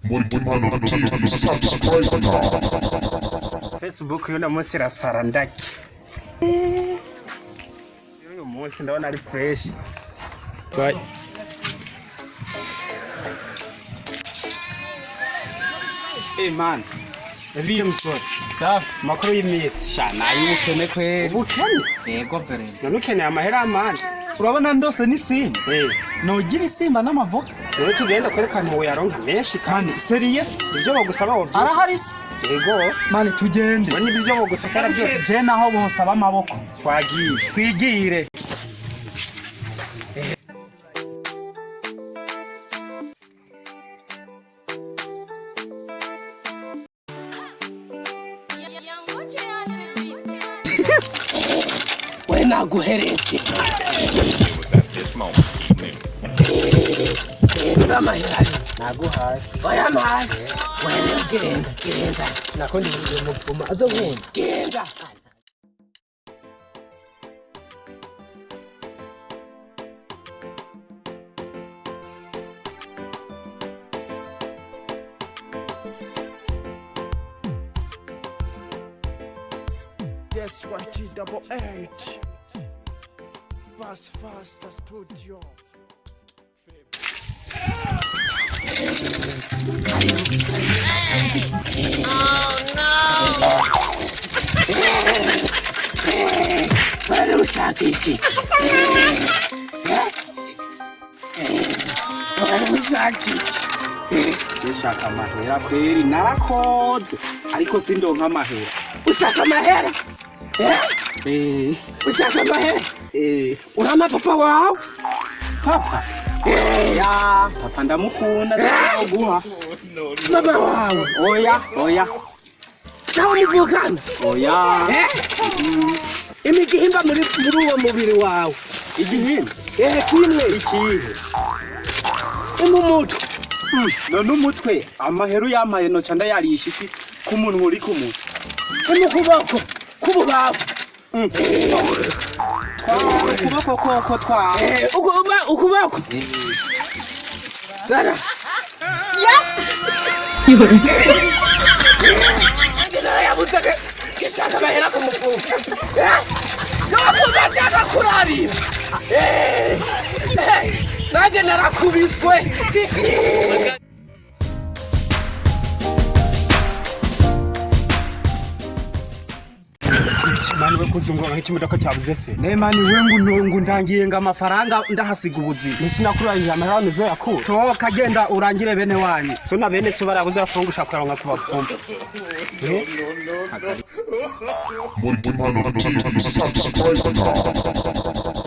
Multimano TV, subscribe now. Facebook yuna munsi rasara ndaki. Uyu munsi ndabona ari fresh. Bye. Hey man. Eviye musore. Safi, makuru y'imisi. Shana y'ubukene kwe. Ubukene? Yego vere. Nanukene amahera amani. Urabona ndose n'isimba. Nogira isimba n'amavoka. Rero tugenda kwerekana uwo yaronka menshi kandi Serious? ibyo bagusaba wovyo. Arahari se? Yego. Mane tugende. Wani ibyo bagusasara byo. Je naho bosaba amaboko. Twagiye. Twigire. We naguhereje ndamahera Naguhaye. wayamaye wena genda Nakondi muvuma azonkunda. genda Yes, YT double H. Fast studio. wena ushaka iki wena ushaka iki Ndashaka amahera kweri narakoze ariko sindonka amahera. ushaka amahera ushaka amahera urama papa wawe Papa. Ya, papa ndamukunda ndaguha. mama wawe Oya. nawe muvukana Oya. imigihimba muri uwo mubiri wawe Igihimba. kimwe Ikihe? umumutwe None umutwe amaheru yamaye noca ndayarisha iki kumuntu uri kumutwe. umukuboko kububavu Ukuboko koko twa. ukuboko zara yabuze gishaka amahera ku mufuka nakumva ashaka kurarira nanjye narakubiswe Mani we kuzungura nk'ikimodoka cyabuze fe. Nemani wengu ndangiye nga amafaranga ndahasiga ubuzima. Nisinakurangije amahera nizo yakura. Toka genda urangire bene wanyu. So na bene so barabuze afungusha kuronka kubafumba. Multimano TV, subscribe now.